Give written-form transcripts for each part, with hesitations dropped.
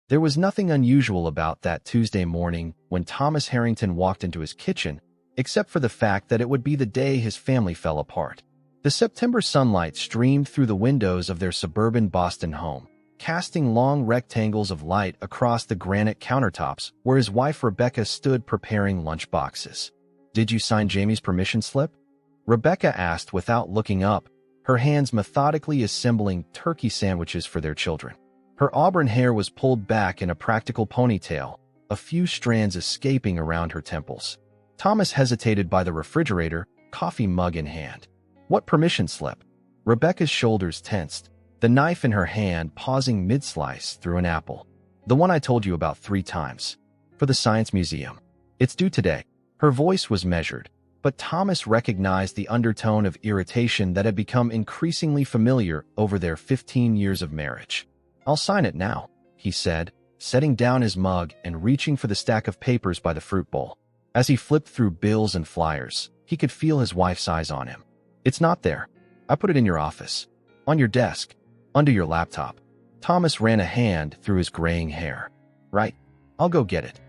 There was nothing unusual about that Tuesday morning when Thomas Harrington walked into his kitchen, except for the fact that it would be the day his family fell apart. The September sunlight streamed through the windows of their suburban Boston home, casting long rectangles of light across the granite countertops where his wife Rebecca stood preparing lunch boxes. "Did you sign Jamie's permission slip?" Rebecca asked without looking up, her hands methodically assembling turkey sandwiches for their children. Her auburn hair was pulled back in a practical ponytail, a few strands escaping around her temples. Thomas hesitated by the refrigerator, coffee mug in hand. "What permission slip?" Rebecca's shoulders tensed, the knife in her hand pausing mid-slice through an apple. "The one I told you about 3 times. For the Science Museum. It's due today." Her voice was measured, but Thomas recognized the undertone of irritation that had become increasingly familiar over their 15 years of marriage. "I'll sign it now," he said, setting down his mug and reaching for the stack of papers by the fruit bowl. As he flipped through bills and flyers, he could feel his wife's eyes on him. "It's not there. I put it in your office. On your desk. Under your laptop." Thomas ran a hand through his graying hair. "Right. I'll go get it."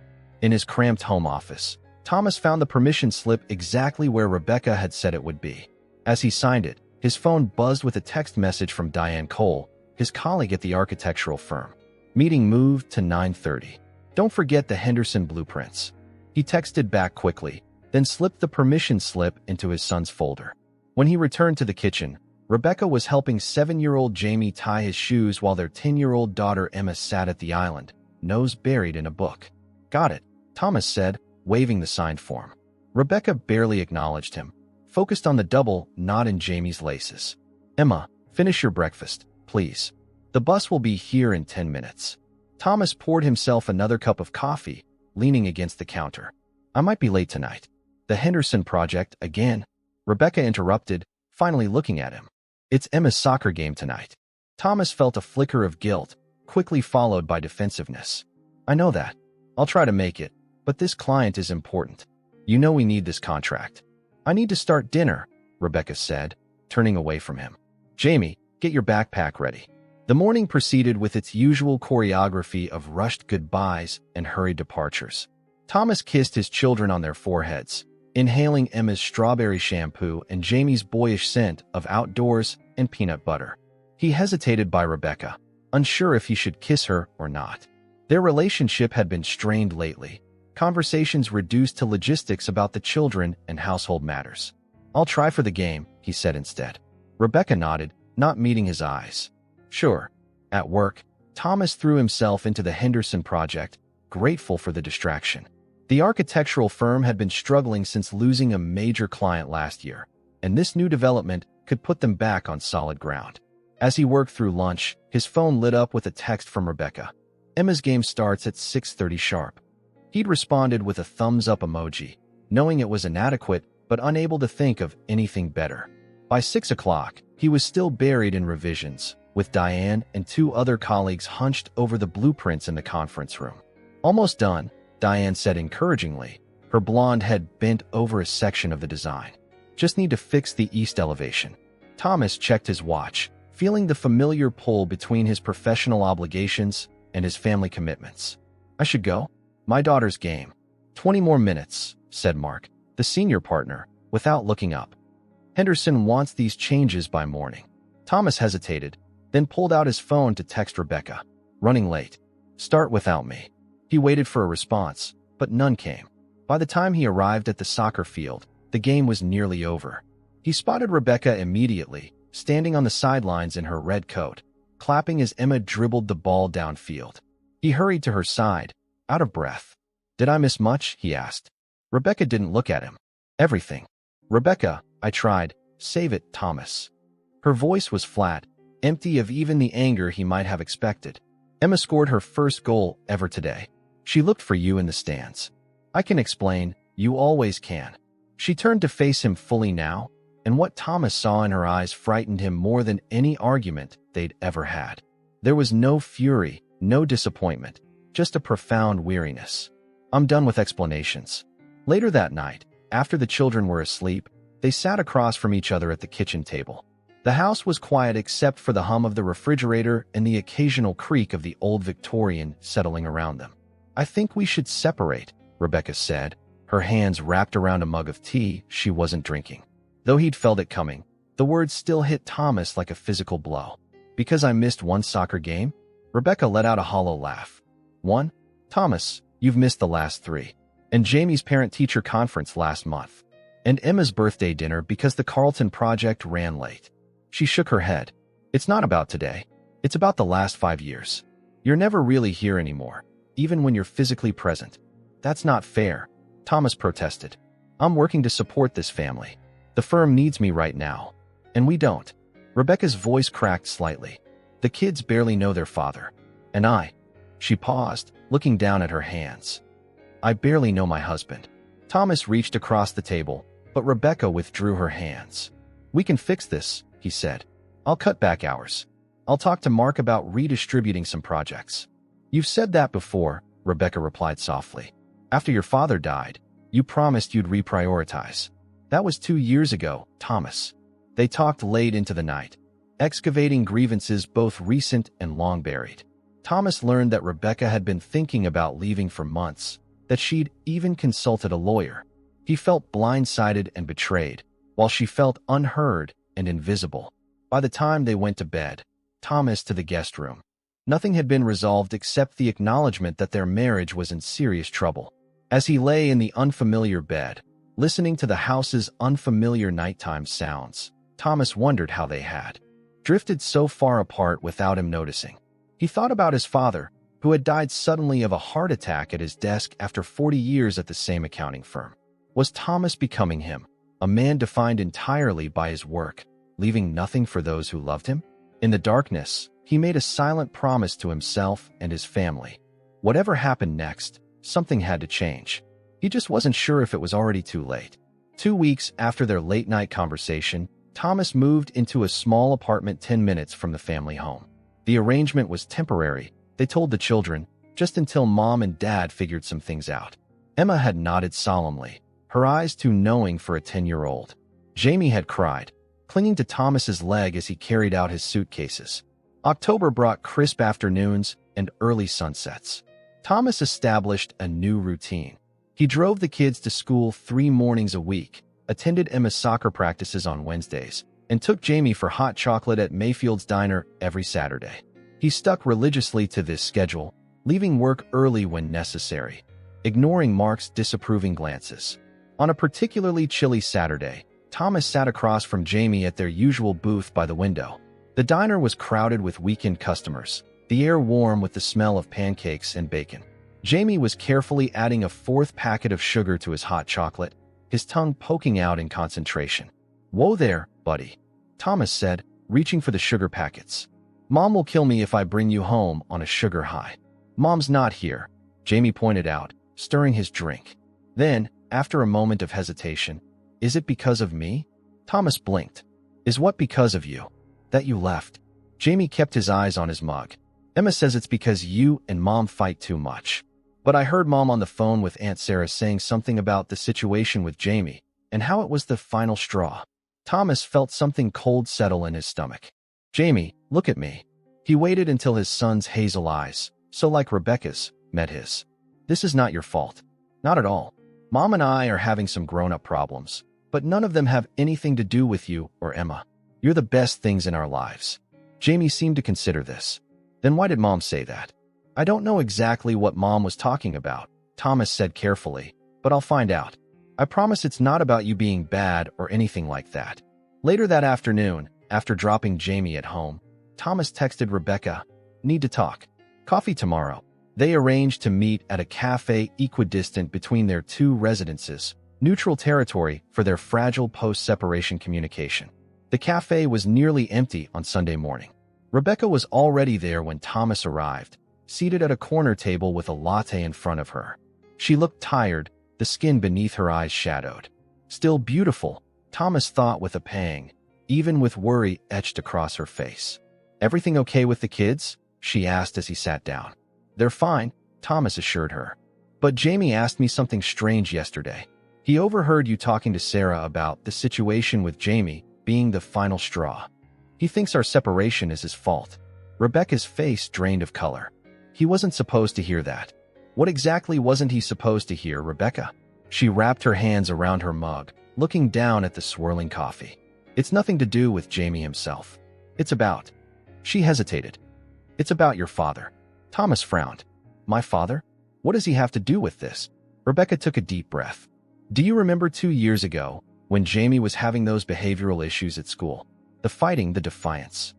In his cramped home office, Thomas found the permission slip exactly where Rebecca had said it would be. As he signed it, his phone buzzed with a text message from Diane Cole, his colleague at the architectural firm. "Meeting moved to 9:30. Don't forget the Henderson blueprints." He texted back quickly, then slipped the permission slip into his son's folder. When he returned to the kitchen, Rebecca was helping 7-year-old Jamie tie his shoes while their 10-year-old daughter Emma sat at the island, nose buried in a book. "Got it," Thomas said, waving the signed form. Rebecca barely acknowledged him, focused on the double knot in Jamie's laces. "Emma, finish your breakfast, please. The bus will be here in 10 minutes. Thomas poured himself another cup of coffee, leaning against the counter. "I might be late tonight." "The Henderson project again?" Rebecca interrupted, finally looking at him. "It's Emma's soccer game tonight." Thomas felt a flicker of guilt, quickly followed by defensiveness. "I know that. I'll try to make it, but this client is important. You know we need this contract." "I need to start dinner," Rebecca said, turning away from him. "Jamie, get your backpack ready." The morning proceeded with its usual choreography of rushed goodbyes and hurried departures. Thomas kissed his children on their foreheads, inhaling Emma's strawberry shampoo and Jamie's boyish scent of outdoors and peanut butter. He hesitated by Rebecca, unsure if he should kiss her or not. Their relationship had been strained lately, conversations reduced to logistics about the children and household matters. "I'll try for the game," he said instead. Rebecca nodded, not meeting his eyes. "Sure." At work, Thomas threw himself into the Henderson project, grateful for the distraction. The architectural firm had been struggling since losing a major client last year, and this new development could put them back on solid ground. As he worked through lunch, his phone lit up with a text from Rebecca. "Emma's game starts at 6:30 sharp." He'd responded with a thumbs-up emoji, knowing it was inadequate but unable to think of anything better. By 6 o'clock, he was still buried in revisions, with Diane and 2 other colleagues hunched over the blueprints in the conference room. "Almost done," Diane said encouragingly, her blonde head bent over a section of the design. "Just need to fix the east elevation." Thomas checked his watch, feeling the familiar pull between his professional obligations and his family commitments. "I should go? My daughter's game." 20 more minutes, said Mark, the senior partner, without looking up. "Henderson wants these changes by morning." Thomas hesitated, then pulled out his phone to text Rebecca. "Running late. Start without me." He waited for a response, but none came. By the time he arrived at the soccer field, the game was nearly over. He spotted Rebecca immediately, standing on the sidelines in her red coat, clapping as Emma dribbled the ball downfield. He hurried to her side, out of breath. "Did I miss much?" he asked. Rebecca didn't look at him. "Everything." "Rebecca, I tried. Save it, Thomas." Her voice was flat, empty of even the anger he might have expected. "Emma scored her first goal ever today. She looked for you in the stands." "I can explain. You always can." She turned to face him fully now, and what Thomas saw in her eyes frightened him more than any argument they'd ever had. There was no fury, no disappointment, just a profound weariness. "I'm done with explanations." Later that night, after the children were asleep, they sat across from each other at the kitchen table. The house was quiet except for the hum of the refrigerator and the occasional creak of the old Victorian settling around them. "I think we should separate," Rebecca said, her hands wrapped around a mug of tea she wasn't drinking. Though he'd felt it coming, the words still hit Thomas like a physical blow. "Because I missed one soccer game?" Rebecca let out a hollow laugh. "One? Thomas, you've missed the last 3. And Jamie's parent-teacher conference last month. And Emma's birthday dinner because the Carlton project ran late." She shook her head. "It's not about today. It's about the last 5 years. You're never really here anymore, even when you're physically present." "That's not fair," Thomas protested. "I'm working to support this family. The firm needs me right now. And we don't." Rebecca's voice cracked slightly. "The kids barely know their father. And I—" She paused, looking down at her hands. "I barely know my husband." Thomas reached across the table, but Rebecca withdrew her hands. "We can fix this," he said. "I'll cut back hours. I'll talk to Mark about redistributing some projects." "You've said that before," Rebecca replied softly. "After your father died, you promised you'd reprioritize." "That was 2 years ago, Thomas." They talked late into the night, excavating grievances both recent and long buried. Thomas learned that Rebecca had been thinking about leaving for months, that she'd even consulted a lawyer. He felt blindsided and betrayed, while she felt unheard and invisible. By the time they went to bed, Thomas to the guest room, nothing had been resolved except the acknowledgement that their marriage was in serious trouble. As he lay in the unfamiliar bed, listening to the house's unfamiliar nighttime sounds, Thomas wondered how they had drifted so far apart without him noticing. He thought about his father, who had died suddenly of a heart attack at his desk after 40 years at the same accounting firm. Was Thomas becoming him, a man defined entirely by his work, leaving nothing for those who loved him? In the darkness, he made a silent promise to himself and his family. Whatever happened next, something had to change. He just wasn't sure if it was already too late. 2 weeks after their late-night conversation, Thomas moved into a small apartment 10 minutes from the family home. The arrangement was temporary, they told the children, just until Mom and Dad figured some things out. Emma had nodded solemnly, her eyes too knowing for a 10-year-old. Jamie had cried, clinging to Thomas's leg as he carried out his suitcases. October brought crisp afternoons and early sunsets. Thomas established a new routine. He drove the kids to school 3 mornings a week, attended Emma's soccer practices on Wednesdays, and took Jamie for hot chocolate at Mayfield's Diner every Saturday. He stuck religiously to this schedule, leaving work early when necessary, ignoring Mark's disapproving glances. On a particularly chilly Saturday, Thomas sat across from Jamie at their usual booth by the window. The diner was crowded with weekend customers, the air warm with the smell of pancakes and bacon. Jamie was carefully adding a 4th packet of sugar to his hot chocolate, his tongue poking out in concentration. "Whoa there, buddy," Thomas said, reaching for the sugar packets. "Mom will kill me if I bring you home on a sugar high." "Mom's not here," Jamie pointed out, stirring his drink. Then, after a moment of hesitation, "Is it because of me?" Thomas blinked. "Is what because of you?" "That you left." Jamie kept his eyes on his mug. "Emma says it's because you and Mom fight too much. But I heard Mom on the phone with Aunt Sarah saying something about the situation with Jamie and how it was the final straw." Thomas felt something cold settle in his stomach. "Jamie, look at me." He waited until his son's hazel eyes, so like Rebecca's, met his. "This is not your fault. Not at all. Mom and I are having some grown-up problems, but none of them have anything to do with you or Emma. You're the best things in our lives." Jamie seemed to consider this. "Then why did Mom say that?" "I don't know exactly what Mom was talking about," Thomas said carefully, "but I'll find out. I promise it's not about you being bad or anything like that." Later that afternoon, after dropping Jamie at home, Thomas texted Rebecca, "Need to talk. Coffee tomorrow." They arranged to meet at a cafe equidistant between their 2 residences, neutral territory for their fragile post-separation communication. The cafe was nearly empty on Sunday morning. Rebecca was already there when Thomas arrived, seated at a corner table with a latte in front of her. She looked tired, the skin beneath her eyes shadowed. Still beautiful, Thomas thought with a pang, even with worry etched across her face. "Everything okay with the kids?" she asked as he sat down. "They're fine," Thomas assured her. "But Jamie asked me something strange yesterday. He overheard you talking to Sarah about the situation with Jamie being the final straw." He thinks our separation is his fault. Rebecca's face drained of color. He wasn't supposed to hear that. What exactly wasn't he supposed to hear, Rebecca? She wrapped her hands around her mug, looking down at the swirling coffee. It's nothing to do with Jamie himself. It's about... She hesitated. It's about your father. Thomas frowned. My father? What does he have to do with this? Rebecca took a deep breath. Do you remember 2 years ago, when Jamie was having those behavioral issues at school? The fighting, the defiance.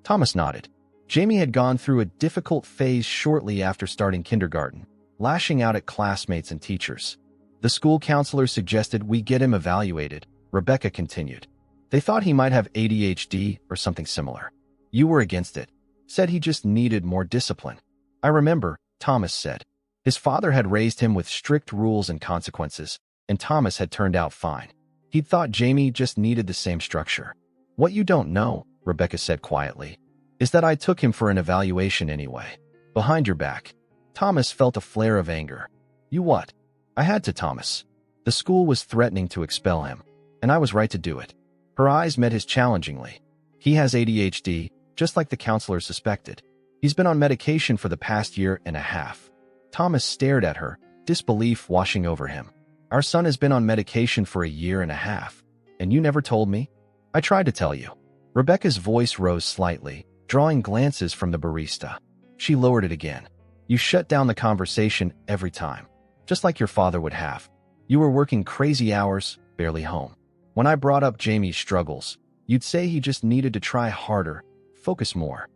Thomas nodded. Jamie had gone through a difficult phase shortly after starting kindergarten, lashing out at classmates and teachers. The school counselor suggested we get him evaluated, Rebecca continued. They thought he might have ADHD or something similar. You were against it. Said he just needed more discipline. I remember, Thomas said. His father had raised him with strict rules and consequences, and Thomas had turned out fine. He'd thought Jamie just needed the same structure. What you don't know, Rebecca said quietly, is that I took him for an evaluation anyway. Behind your back. Thomas felt a flare of anger. You what? I had to, Thomas. The school was threatening to expel him, and I was right to do it. Her eyes met his challengingly. He has ADHD, just like the counselor suspected. He's been on medication for the past 1.5 years. Thomas stared at her, disbelief washing over him. Our son has been on medication for 1.5 years, and you never told me? I tried to tell you. Rebecca's voice rose slightly, drawing glances from the barista. She lowered it again. You shut down the conversation every time, just like your father would have. You were working crazy hours, barely home. When I brought up Jamie's struggles, you'd say he just needed to try harder, focus more.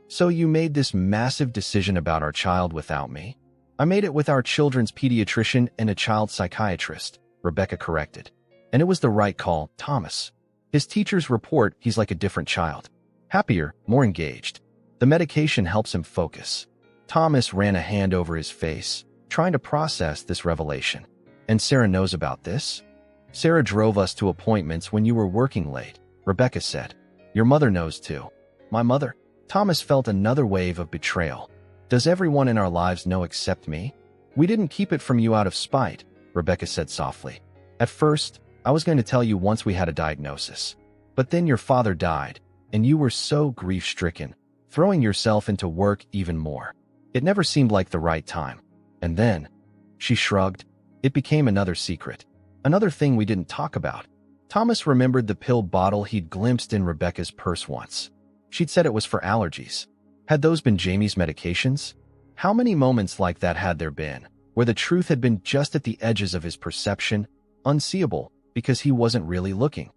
So you made this massive decision about our child without me? I made it with our children's pediatrician and a child psychiatrist, Rebecca corrected. And it was the right call, Thomas. His teachers report he's like a different child. Happier, more engaged. The medication helps him focus. Thomas ran a hand over his face, trying to process this revelation. And Sarah knows about this? Sarah drove us to appointments when you were working late, Rebecca said. Your mother knows too. My mother? Thomas felt another wave of betrayal. Does everyone in our lives know except me? We didn't keep it from you out of spite, Rebecca said softly. At first, I was going to tell you once we had a diagnosis. But then your father died, and you were so grief-stricken, throwing yourself into work even more. It never seemed like the right time. And then, she shrugged, it became another secret. Another thing we didn't talk about. Thomas remembered the pill bottle he'd glimpsed in Rebecca's purse once. She'd said it was for allergies. Had those been Jamie's medications? How many moments like that had there been, where the truth had been just at the edges of his perception, unseeable, because he wasn't really looking?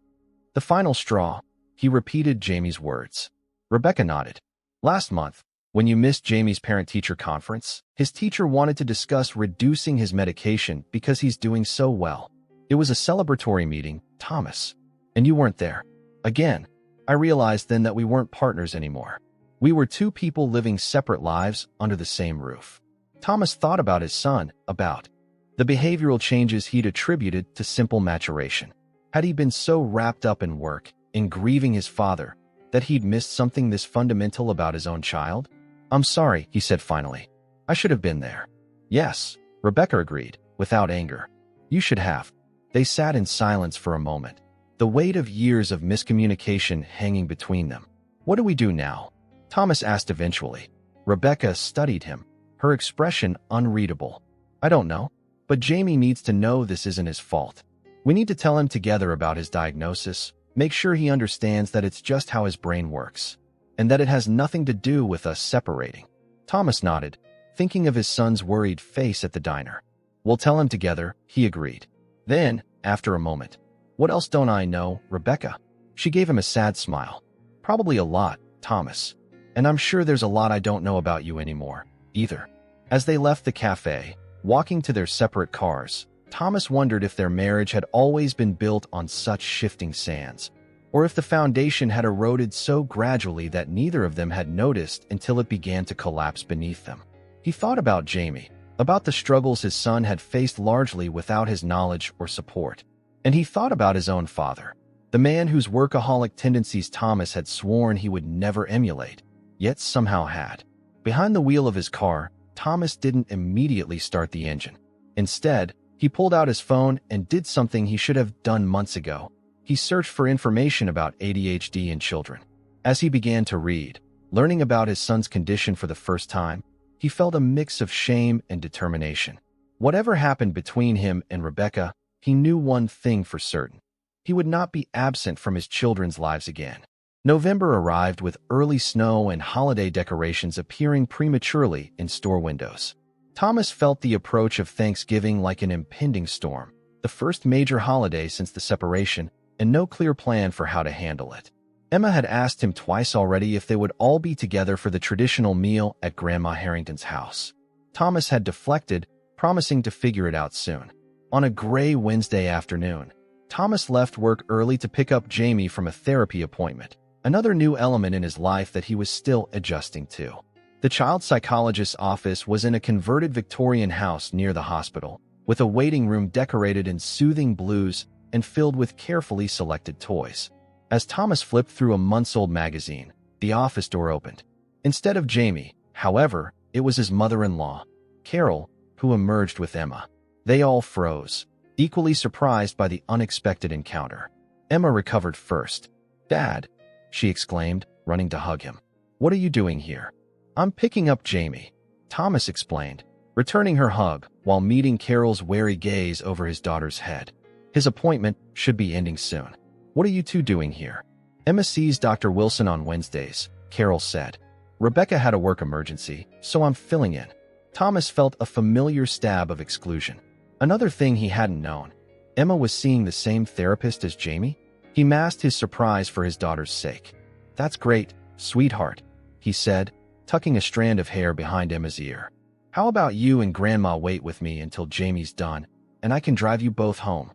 The final straw, he repeated Jamie's words. Rebecca nodded. Last month, when you missed Jamie's parent-teacher conference, his teacher wanted to discuss reducing his medication because he's doing so well. It was a celebratory meeting, Thomas. And you weren't there. Again, I realized then that we weren't partners anymore. We were two people living separate lives under the same roof. Thomas thought about his son, about the behavioral changes he'd attributed to simple maturation. Had he been so wrapped up in work, in grieving his father, that he'd missed something this fundamental about his own child? I'm sorry, he said finally. I should have been there. Yes, Rebecca agreed, without anger. You should have. They sat in silence for a moment, the weight of years of miscommunication hanging between them. What do we do now? Thomas asked eventually. Rebecca studied him, her expression unreadable. I don't know, but Jamie needs to know this isn't his fault. We need to tell him together about his diagnosis, make sure he understands that it's just how his brain works, and that it has nothing to do with us separating. Thomas nodded, thinking of his son's worried face at the diner. We'll tell him together, he agreed. Then, after a moment, what else don't I know, Rebecca? She gave him a sad smile. Probably a lot, Thomas. And I'm sure there's a lot I don't know about you anymore, either. As they left the cafe, walking to their separate cars, Thomas wondered if their marriage had always been built on such shifting sands, or if the foundation had eroded so gradually that neither of them had noticed until it began to collapse beneath them. He thought about Jamie, about the struggles his son had faced largely without his knowledge or support. And he thought about his own father, the man whose workaholic tendencies Thomas had sworn he would never emulate, yet somehow had. Behind the wheel of his car, Thomas didn't immediately start the engine. Instead, he pulled out his phone and did something he should have done months ago. He searched for information about ADHD in children. As he began to read, learning about his son's condition for the first time, he felt a mix of shame and determination. Whatever happened between him and Rebecca, he knew one thing for certain. He would not be absent from his children's lives again. November arrived with early snow and holiday decorations appearing prematurely in store windows. Thomas felt the approach of Thanksgiving like an impending storm, the first major holiday since the separation, and no clear plan for how to handle it. Emma had asked him twice already if they would all be together for the traditional meal at Grandma Harrington's house. Thomas had deflected, promising to figure it out soon. On a gray Wednesday afternoon, Thomas left work early to pick up Jamie from a therapy appointment, another new element in his life that he was still adjusting to. The child psychologist's office was in a converted Victorian house near the hospital, with a waiting room decorated in soothing blues and filled with carefully selected toys. As Thomas flipped through a months-old magazine, the office door opened. Instead of Jamie, however, it was his mother-in-law, Carol, who emerged with Emma. They all froze, equally surprised by the unexpected encounter. Emma recovered first. "Dad," she exclaimed, running to hug him. "What are you doing here?" "I'm picking up Jamie," Thomas explained, returning her hug while meeting Carol's wary gaze over his daughter's head. His appointment should be ending soon. "What are you two doing here?" "Emma sees Dr. Wilson on Wednesdays," Carol said. "Rebecca had a work emergency, so I'm filling in." Thomas felt a familiar stab of exclusion. Another thing he hadn't known. Emma was seeing the same therapist as Jamie? He masked his surprise for his daughter's sake. "That's great, sweetheart," he said, tucking a strand of hair behind Emma's ear. "How about you and Grandma wait with me until Jamie's done, and I can drive you both home?"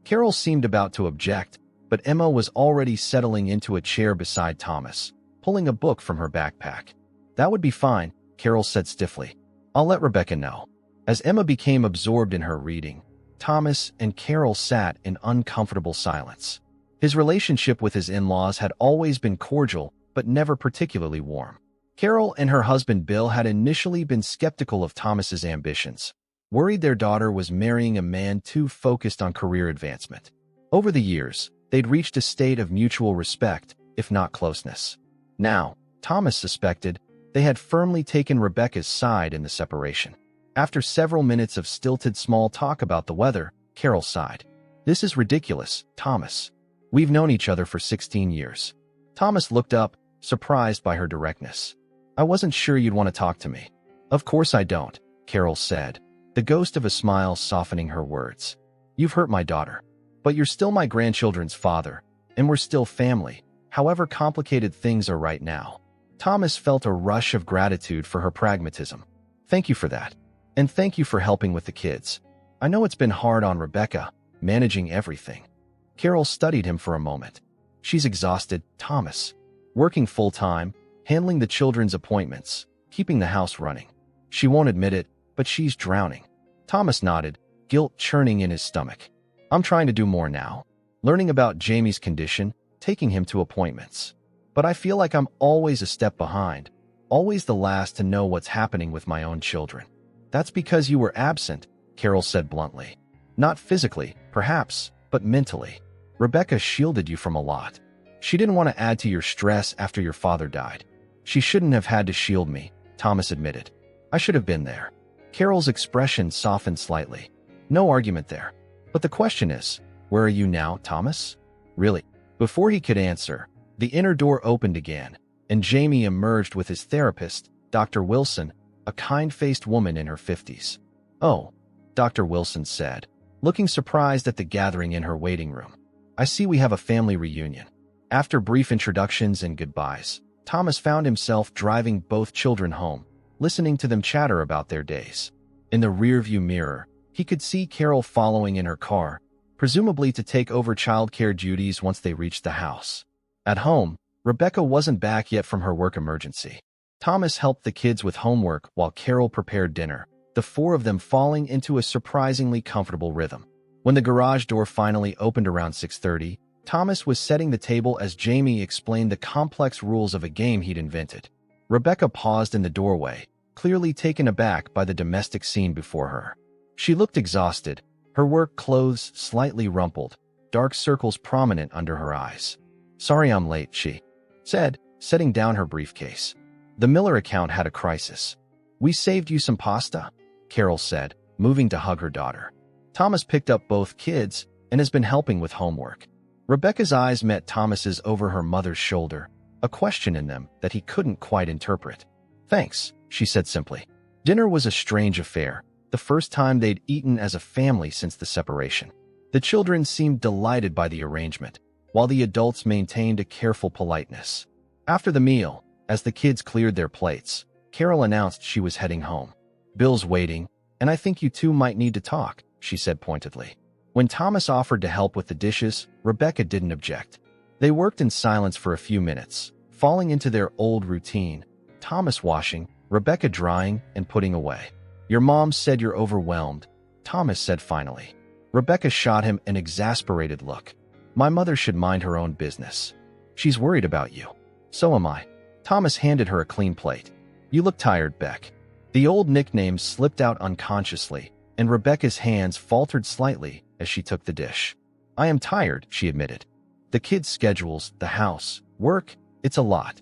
Carol seemed about to object, but Emma was already settling into a chair beside Thomas, pulling a book from her backpack. "That would be fine," Carol said stiffly. "I'll let Rebecca know." As Emma became absorbed in her reading, Thomas and Carol sat in uncomfortable silence. His relationship with his in-laws had always been cordial, but never particularly warm. Carol and her husband Bill had initially been skeptical of Thomas's ambitions, worried their daughter was marrying a man too focused on career advancement. Over the years, they'd reached a state of mutual respect, if not closeness. Now, Thomas suspected, they had firmly taken Rebecca's side in the separation. After several minutes of stilted small talk about the weather, Carol sighed. "This is ridiculous, Thomas. We've known each other for 16 years. Thomas looked up, surprised by her directness. "I wasn't sure you'd want to talk to me." "Of course I don't," Carol said, the ghost of a smile softening her words. "You've hurt my daughter. But you're still my grandchildren's father, and we're still family, however complicated things are right now." Thomas felt a rush of gratitude for her pragmatism. "Thank you for that. And thank you for helping with the kids. I know it's been hard on Rebecca, managing everything." Carol studied him for a moment. "She's exhausted, Thomas. Working full-time, handling the children's appointments, keeping the house running. She won't admit it, but she's drowning." Thomas nodded, guilt churning in his stomach. "I'm trying to do more now, learning about Jamie's condition, taking him to appointments. But I feel like I'm always a step behind, always the last to know what's happening with my own children." "That's because you were absent," Carol said bluntly. "Not physically, perhaps, but mentally. Rebecca shielded you from a lot. She didn't want to add to your stress after your father died." "She shouldn't have had to shield me," Thomas admitted. "I should have been there." Carol's expression softened slightly. "No argument there. But the question is, where are you now, Thomas?" "Really?" Before he could answer, the inner door opened again, and Jamie emerged with his therapist, Dr. Wilson, a kind-faced woman in her 50s. "Oh," Dr. Wilson said, looking surprised at the gathering in her waiting room. "I see we have a family reunion." After brief introductions and goodbyes, Thomas found himself driving both children home, listening to them chatter about their days. In the rearview mirror, he could see Carol following in her car, presumably to take over childcare duties once they reached the house. At home, Rebecca wasn't back yet from her work emergency. Thomas helped the kids with homework while Carol prepared dinner, the four of them falling into a surprisingly comfortable rhythm. When the garage door finally opened around 6:30, Thomas was setting the table as Jamie explained the complex rules of a game he'd invented. Rebecca paused in the doorway, clearly taken aback by the domestic scene before her. She looked exhausted, her work clothes slightly rumpled, dark circles prominent under her eyes. "Sorry I'm late," she said, setting down her briefcase. The Miller account had a crisis. "We saved you some pasta," Carol said, moving to hug her daughter. Thomas picked up both kids and has been helping with homework. Rebecca's eyes met Thomas's over her mother's shoulder, a question in them that he couldn't quite interpret. "Thanks," she said simply. Dinner was a strange affair, the first time they'd eaten as a family since the separation. The children seemed delighted by the arrangement, while the adults maintained a careful politeness. After the meal, as the kids cleared their plates, Carol announced she was heading home. "Bill's waiting, and I think you two might need to talk," she said pointedly. When Thomas offered to help with the dishes, Rebecca didn't object. They worked in silence for a few minutes, falling into their old routine, Thomas washing, Rebecca drying and putting away. "Your mom said you're overwhelmed," Thomas said finally. Rebecca shot him an exasperated look. "My mother should mind her own business. She's worried about you. So am I." Thomas handed her a clean plate. "You look tired, Beck." The old nickname slipped out unconsciously, and Rebecca's hands faltered slightly as she took the dish. "I am tired," she admitted. "The kids' schedules, the house, work, it's a lot."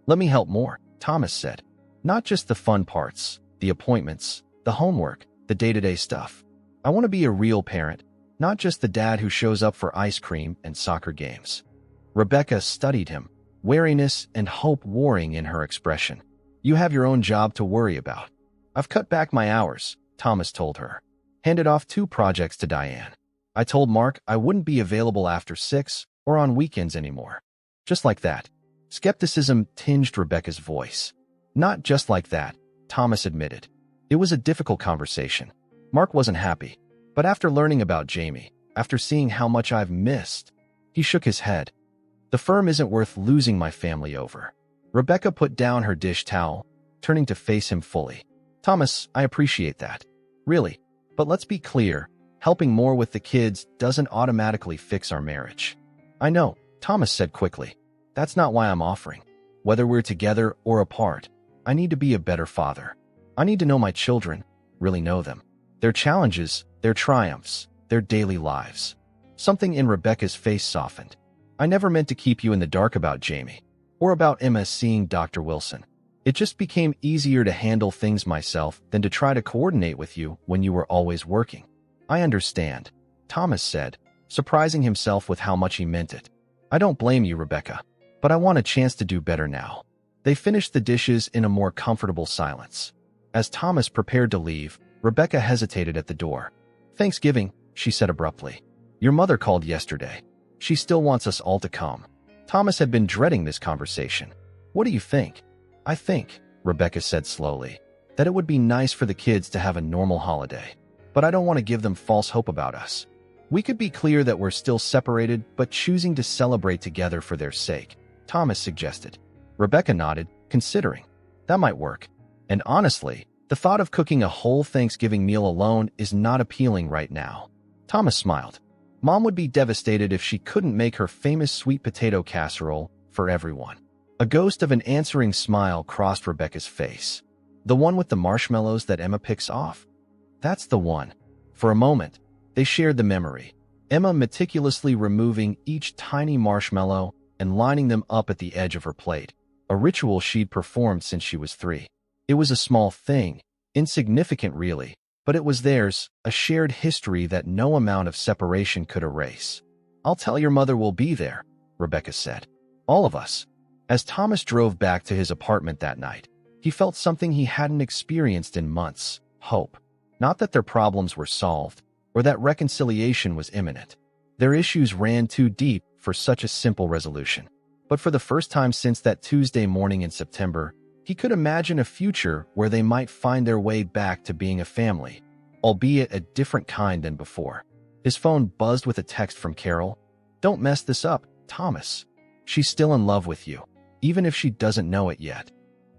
"Let me help more," Thomas said. "Not just the fun parts, the appointments, the homework, the day-to-day stuff. I want to be a real parent, not just the dad who shows up for ice cream and soccer games." Rebecca studied him, wariness and hope warring in her expression. "You have your own job to worry about." "I've cut back my hours," Thomas told her. "Handed off 2 projects to Diane. I told Mark I wouldn't be available after 6 or on weekends anymore." "Just like that." Skepticism tinged Rebecca's voice. "Not just like that," Thomas admitted. "It was a difficult conversation. Mark wasn't happy. But after learning about Jamie, after seeing how much I've missed," he shook his head. "The firm isn't worth losing my family over." Rebecca put down her dish towel, turning to face him fully. "Thomas, I appreciate that. Really. But let's be clear, helping more with the kids doesn't automatically fix our marriage." "I know," Thomas said quickly. "That's not why I'm offering. Whether we're together or apart, I need to be a better father. I need to know my children, really know them. Their challenges, their triumphs, their daily lives." Something in Rebecca's face softened. "I never meant to keep you in the dark about Jamie, or about Emma seeing Dr. Wilson. It just became easier to handle things myself than to try to coordinate with you when you were always working." "I understand," Thomas said, surprising himself with how much he meant it. "I don't blame you, Rebecca, but I want a chance to do better now." They finished the dishes in a more comfortable silence. As Thomas prepared to leave, Rebecca hesitated at the door. "Thanksgiving," she said abruptly. "Your mother called yesterday. She still wants us all to come." Thomas had been dreading this conversation. "What do you think?" "I think," Rebecca said slowly, "that it would be nice for the kids to have a normal holiday. But I don't want to give them false hope about us. We could be clear that we're still separated but choosing to celebrate together for their sake," Thomas suggested. Rebecca nodded, considering. "That might work. And honestly, the thought of cooking a whole Thanksgiving meal alone is not appealing right now." Thomas smiled. Mom would be devastated if she couldn't make her famous sweet potato casserole for everyone. A ghost of an answering smile crossed Rebecca's face. "The one with the marshmallows that Emma picks off?" "That's the one." For a moment, they shared the memory, Emma meticulously removing each tiny marshmallow and lining them up at the edge of her plate, a ritual she'd performed since she was 3. It was a small thing, insignificant really, but it was theirs, a shared history that no amount of separation could erase. "I'll tell your mother we'll be there," Rebecca said. "All of us." As Thomas drove back to his apartment that night, he felt something he hadn't experienced in months: hope. Not that their problems were solved, or that reconciliation was imminent. Their issues ran too deep for such a simple resolution. But for the first time since that Tuesday morning in September, he could imagine a future where they might find their way back to being a family, albeit a different kind than before. His phone buzzed with a text from Carol. "Don't mess this up, Thomas. She's still in love with you, even if she doesn't know it yet."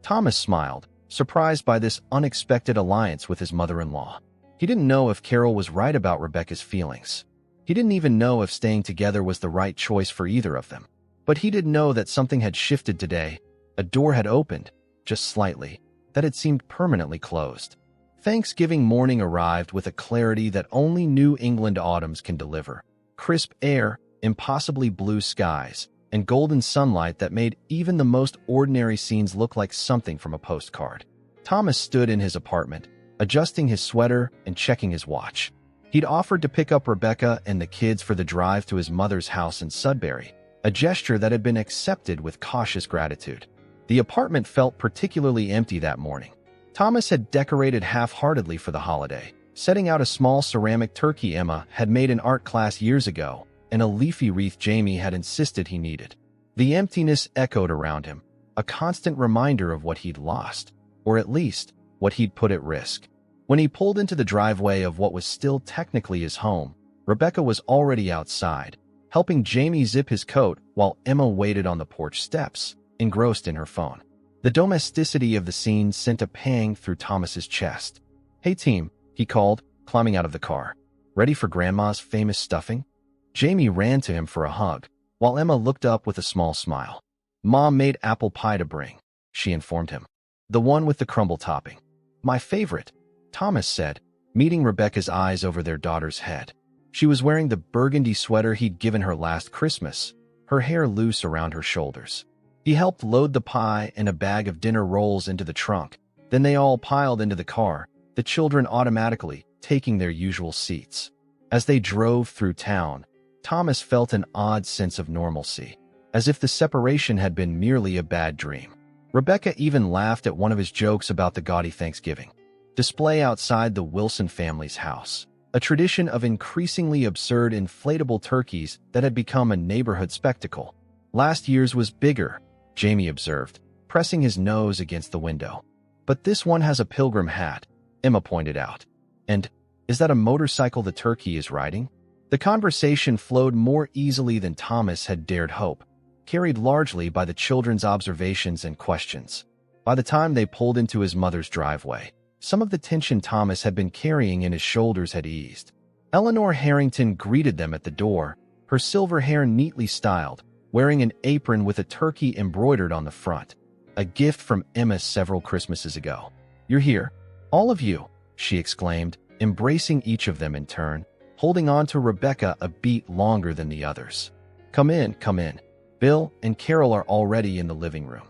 Thomas smiled, surprised by this unexpected alliance with his mother-in-law. He didn't know if Carol was right about Rebecca's feelings. He didn't even know if staying together was the right choice for either of them. But he did know that something had shifted today. A door had opened, just slightly, that had seemed permanently closed. Thanksgiving morning arrived with a clarity that only New England autumns can deliver. Crisp air, impossibly blue skies, and golden sunlight that made even the most ordinary scenes look like something from a postcard. Thomas stood in his apartment, adjusting his sweater and checking his watch. He'd offered to pick up Rebecca and the kids for the drive to his mother's house in Sudbury, a gesture that had been accepted with cautious gratitude. The apartment felt particularly empty that morning. Thomas had decorated half-heartedly for the holiday, setting out a small ceramic turkey Emma had made in art class years ago and a leafy wreath Jamie had insisted he needed. The emptiness echoed around him, a constant reminder of what he'd lost, or at least what he'd put at risk. When he pulled into the driveway of what was still technically his home, Rebecca was already outside, helping Jamie zip his coat while Emma waited on the porch steps, engrossed in her phone. The domesticity of the scene sent a pang through Thomas's chest. "Hey team," he called, climbing out of the car. "Ready for Grandma's famous stuffing?" Jamie ran to him for a hug, while Emma looked up with a small smile. "Mom made apple pie to bring," she informed him. "The one with the crumble topping." "My favorite," Thomas said, meeting Rebecca's eyes over their daughter's head. She was wearing the burgundy sweater he'd given her last Christmas, her hair loose around her shoulders. He helped load the pie and a bag of dinner rolls into the trunk. Then they all piled into the car, the children automatically taking their usual seats. As they drove through town, Thomas felt an odd sense of normalcy, as if the separation had been merely a bad dream. Rebecca even laughed at one of his jokes about the gaudy Thanksgiving display outside the Wilson family's house, a tradition of increasingly absurd inflatable turkeys that had become a neighborhood spectacle. "Last year's was bigger," Jamie observed, pressing his nose against the window. "But this one has a pilgrim hat," Emma pointed out. "And is that a motorcycle the turkey is riding?" The conversation flowed more easily than Thomas had dared hope, carried largely by the children's observations and questions. By the time they pulled into his mother's driveway, some of the tension Thomas had been carrying in his shoulders had eased. Eleanor Harrington greeted them at the door, her silver hair neatly styled, wearing an apron with a turkey embroidered on the front, a gift from Emma several Christmases ago. "You're here, all of you," she exclaimed, embracing each of them in turn, holding on to Rebecca a beat longer than the others. Come in, come in. Bill and Carol are already in the living room."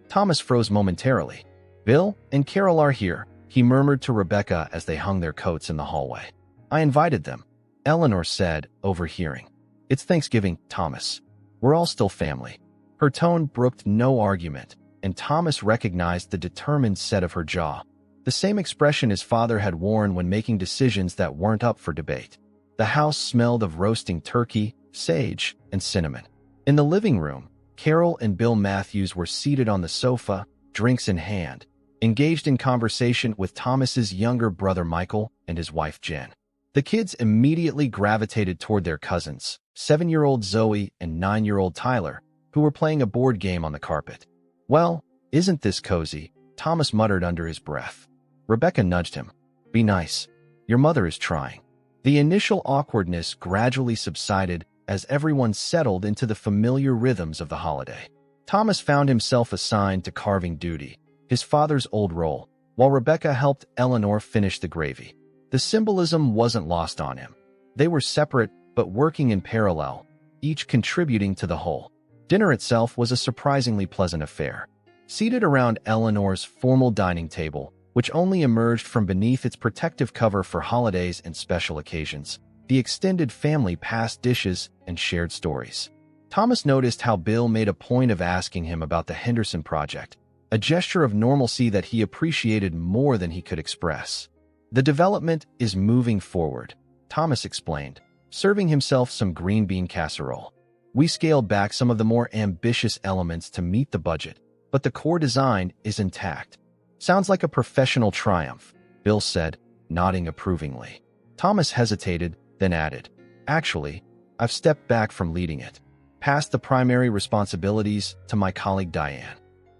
Thomas froze momentarily. "Bill and Carol are here," he murmured to Rebecca as they hung their coats in the hallway. "I invited them," Eleanor said, overhearing. "It's Thanksgiving, Thomas. We're all still family." Her tone brooked no argument, and Thomas recognized the determined set of her jaw, the same expression his father had worn when making decisions that weren't up for debate. The house smelled of roasting turkey, sage, and cinnamon. In the living room, Carol and Bill Matthews were seated on the sofa, drinks in hand, engaged in conversation with Thomas's younger brother Michael and his wife Jen. The kids immediately gravitated toward their cousins, 7-year-old Zoe and 9-year-old Tyler, who were playing a board game on the carpet. "Well, isn't this cozy?" Thomas muttered under his breath. Rebecca nudged him. "Be nice. Your mother is trying." The initial awkwardness gradually subsided as everyone settled into the familiar rhythms of the holiday. Thomas found himself assigned to carving duty, his father's old role, while Rebecca helped Eleanor finish the gravy. The symbolism wasn't lost on him. They were separate but working in parallel, each contributing to the whole. Dinner itself was a surprisingly pleasant affair. Seated around Eleanor's formal dining table, which only emerged from beneath its protective cover for holidays and special occasions, the extended family passed dishes and shared stories. Thomas noticed how Bill made a point of asking him about the Henderson project, a gesture of normalcy that he appreciated more than he could express. "The development is moving forward," Thomas explained, serving himself some green bean casserole. "We scaled back some of the more ambitious elements to meet the budget, but the core design is intact." "Sounds like a professional triumph," Bill said, nodding approvingly. Thomas hesitated, then added, "Actually, I've stepped back from leading it, passed the primary responsibilities to my colleague Diane."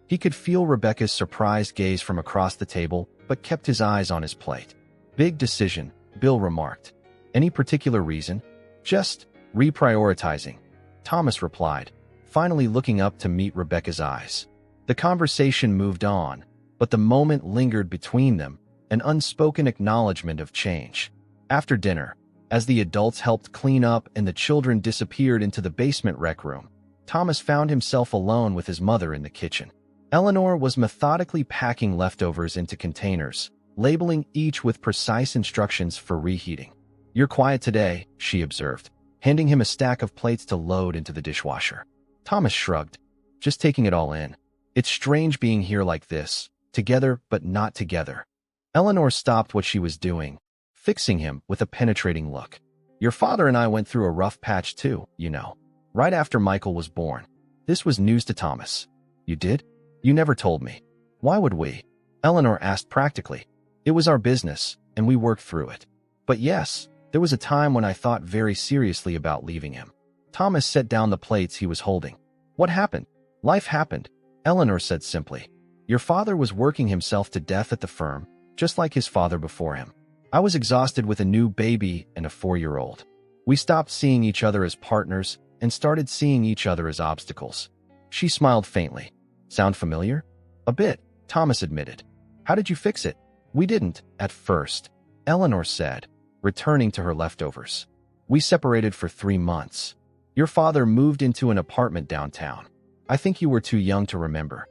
He could feel Rebecca's surprised gaze from across the table, but kept his eyes on his plate. "Big decision," Bill remarked. "Any particular reason?" "Just reprioritizing," Thomas replied, finally looking up to meet Rebecca's eyes. The conversation moved on, but the moment lingered between them, an unspoken acknowledgement of change. After dinner, as the adults helped clean up and the children disappeared into the basement rec room, Thomas found himself alone with his mother in the kitchen. Eleanor was methodically packing leftovers into containers, labeling each with precise instructions for reheating. "You're quiet today," she observed, handing him a stack of plates to load into the dishwasher. Thomas shrugged, just taking it all in. "It's strange being here like this, together but not together." Eleanor stopped what she was doing, fixing him with a penetrating look. "Your father and I went through a rough patch too, you know. Right after Michael was born." This was news to Thomas. "You did? You never told me." "Why would we?" Eleanor asked practically. "It was our business, and we worked through it. But yes, there was a time when I thought very seriously about leaving him." Thomas set down the plates he was holding. "What happened?" "Life happened," Eleanor said simply. "Your father was working himself to death at the firm, just like his father before him. I was exhausted with a new baby and a 4-year-old. We stopped seeing each other as partners and started seeing each other as obstacles." She smiled faintly. "Sound familiar?" "A bit," Thomas admitted. "How did you fix it?" "We didn't, at first," Eleanor said, returning to her leftovers. "We separated for 3 months. Your father moved into an apartment downtown. I think you were too young to remember."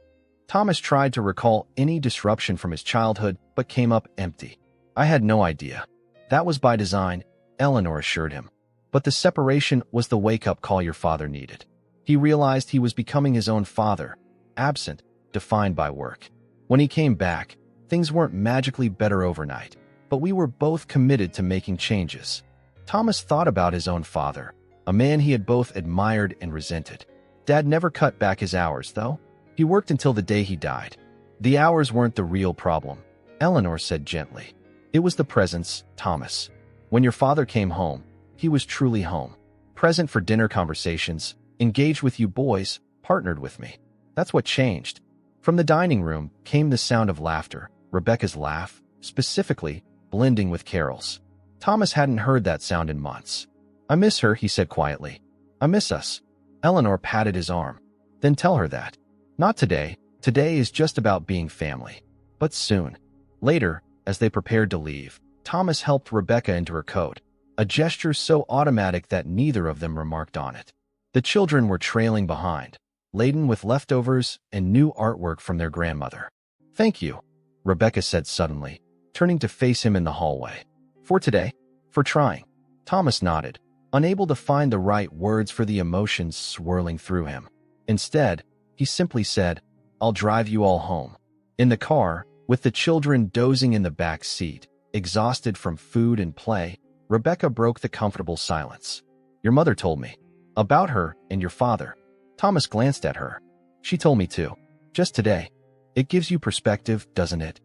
Thomas tried to recall any disruption from his childhood, but came up empty. "I had no idea." "That was by design," Eleanor assured him. "But the separation was the wake-up call your father needed. He realized he was becoming his own father, absent, defined by work. When he came back, things weren't magically better overnight, but we were both committed to making changes." Thomas thought about his own father, a man he had both admired and resented. Dad never cut back his hours, though. He worked until the day he died. "The hours weren't the real problem," Eleanor said gently. "It was the presence, Thomas. When your father came home, he was truly home. Present for dinner conversations, engaged with you boys, partnered with me. That's what changed." From the dining room came the sound of laughter, Rebecca's laugh, specifically, blending with Carol's. Thomas hadn't heard that sound in months. "I miss her," he said quietly. "I miss us." Eleanor patted his arm. "Then tell her that. Not today. Today is just about being family. But soon." Later, as they prepared to leave, Thomas helped Rebecca into her coat, a gesture so automatic that neither of them remarked on it. The children were trailing behind, laden with leftovers and new artwork from their grandmother. "Thank you," Rebecca said suddenly, turning to face him in the hallway. "For today? For trying." Thomas nodded, unable to find the right words for the emotions swirling through him. Instead, he simply said, "I'll drive you all home." In the car, with the children dozing in the back seat, exhausted from food and play, Rebecca broke the comfortable silence. "Your mother told me. About her and your father." Thomas glanced at her. "She told me too. Just today. It gives you perspective, doesn't it?"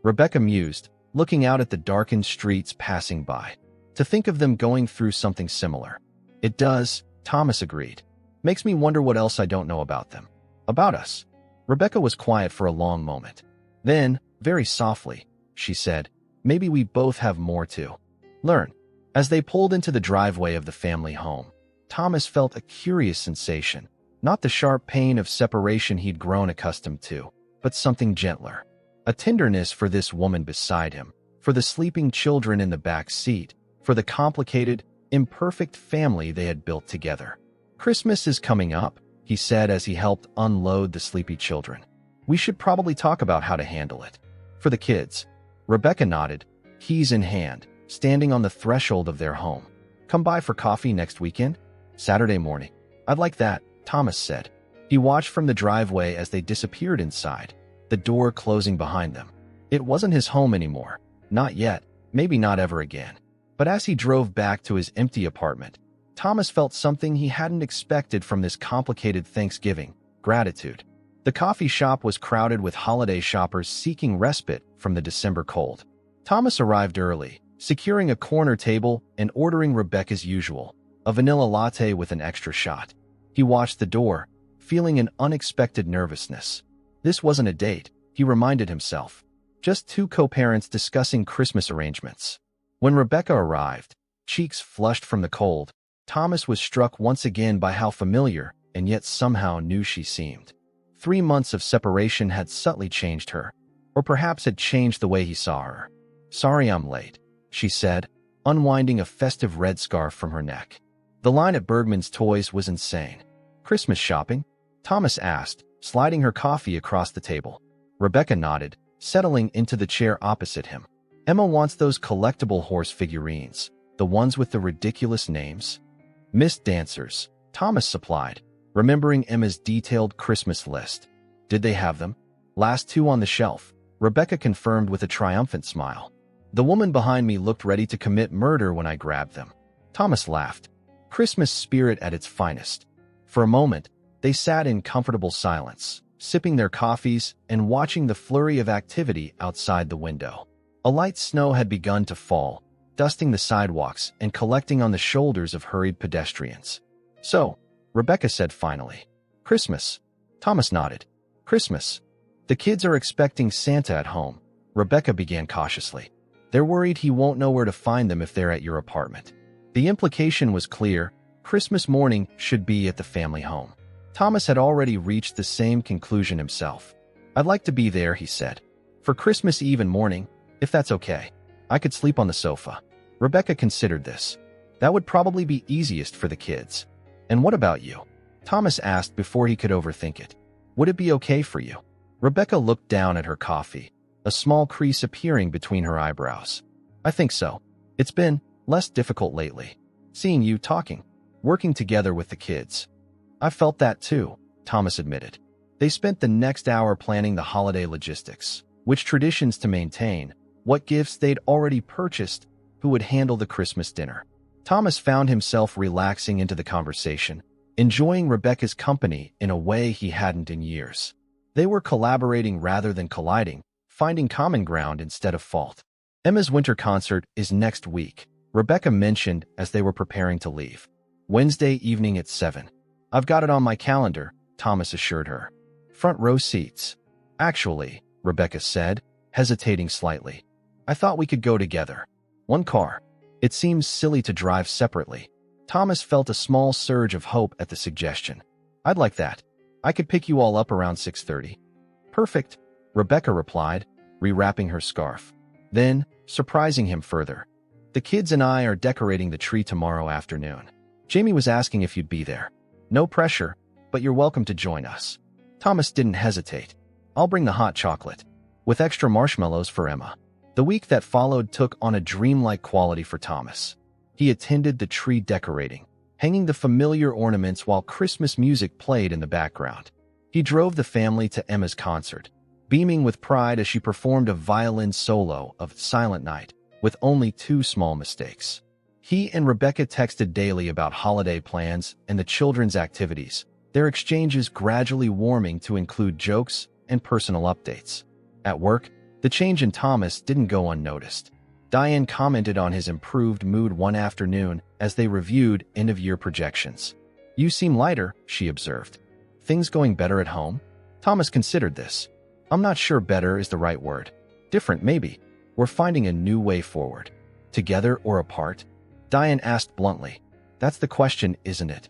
Rebecca mused, looking out at the darkened streets passing by. "To think of them going through something similar." "It does," Thomas agreed. "Makes me wonder what else I don't know about them. About us." Rebecca was quiet for a long moment. Then, very softly, she said, "Maybe we both have more to learn." As they pulled into the driveway of the family home, Thomas felt a curious sensation, not the sharp pain of separation he'd grown accustomed to, but something gentler. A tenderness for this woman beside him, for the sleeping children in the back seat, for the complicated, imperfect family they had built together. "Christmas is coming up," he said as he helped unload the sleepy children. "We should probably talk about how to handle it." "For the kids." Rebecca nodded, keys in hand, standing on the threshold of their home. "Come by for coffee next weekend?" "Saturday morning." "I'd like that," Thomas said. He watched from the driveway as they disappeared inside, the door closing behind them. It wasn't his home anymore. Not yet, maybe not ever again. But as he drove back to his empty apartment, Thomas felt something he hadn't expected from this complicated Thanksgiving: gratitude. The coffee shop was crowded with holiday shoppers seeking respite from the December cold. Thomas arrived early, securing a corner table and ordering Rebecca's usual, a vanilla latte with an extra shot. He watched the door, feeling an unexpected nervousness. This wasn't a date, he reminded himself. Just two co-parents discussing Christmas arrangements. When Rebecca arrived, cheeks flushed from the cold, Thomas was struck once again by how familiar and yet somehow new she seemed. 3 months of separation had subtly changed her, or perhaps had changed the way he saw her. "Sorry I'm late," she said, unwinding a festive red scarf from her neck. "The line at Bergman's Toys was insane." Christmas shopping? Thomas asked, sliding her coffee across the table. Rebecca nodded, settling into the chair opposite him. Emma wants those collectible horse figurines, the ones with the ridiculous names. Missed dancers, Thomas supplied, remembering Emma's detailed Christmas list. Did they have them? Last two on the shelf, Rebecca confirmed with a triumphant smile. The woman behind me looked ready to commit murder when I grabbed them. Thomas laughed. Christmas spirit at its finest. For a moment, they sat in comfortable silence, sipping their coffees and watching the flurry of activity outside the window. A light snow had begun to fall, dusting the sidewalks and collecting on the shoulders of hurried pedestrians. So, Rebecca said finally, Christmas. Thomas nodded. Christmas. The kids are expecting Santa at home, Rebecca began cautiously. They're worried he won't know where to find them if they're at your apartment. The implication was clear. Christmas morning should be at the family home. Thomas had already reached the same conclusion himself. I'd like to be there, he said. For Christmas Eve and morning, if that's okay. I could sleep on the sofa. Rebecca considered this. That would probably be easiest for the kids. And what about you? Thomas asked before he could overthink it. Would it be okay for you? Rebecca looked down at her coffee, a small crease appearing between her eyebrows. I think so. It's been less difficult lately. Seeing you talking, working together with the kids. I felt that too, Thomas admitted. They spent the next hour planning the holiday logistics, which traditions to maintain, what gifts they'd already purchased, who would handle the Christmas dinner. Thomas found himself relaxing into the conversation, enjoying Rebecca's company in a way he hadn't in years. They were collaborating rather than colliding, finding common ground instead of fault. Emma's winter concert is next week, Rebecca mentioned as they were preparing to leave. Wednesday evening at 7. I've got it on my calendar, Thomas assured her. Front row seats. Actually, Rebecca said, hesitating slightly. I thought we could go together. One car. It seems silly to drive separately. Thomas felt a small surge of hope at the suggestion. I'd like that. I could pick you all up around 6:30. Perfect, Rebecca replied, rewrapping her scarf. Then, surprising him further. The kids and I are decorating the tree tomorrow afternoon. Jamie was asking if you'd be there. No pressure, but you're welcome to join us. Thomas didn't hesitate. I'll bring the hot chocolate, with extra marshmallows for Emma. The week that followed took on a dreamlike quality for Thomas. He attended the tree decorating, hanging the familiar ornaments while Christmas music played in the background. He drove the family to Emma's concert, beaming with pride as she performed a violin solo of Silent Night, with only 2 small mistakes. He and Rebecca texted daily about holiday plans and the children's activities, their exchanges gradually warming to include jokes and personal updates. At work, the change in Thomas didn't go unnoticed. Diane commented on his improved mood one afternoon as they reviewed end-of-year projections. You seem lighter, she observed. Things going better at home? Thomas considered this. I'm not sure better is the right word. Different, maybe. We're finding a new way forward. Together or apart? Diane asked bluntly. That's the question, isn't it?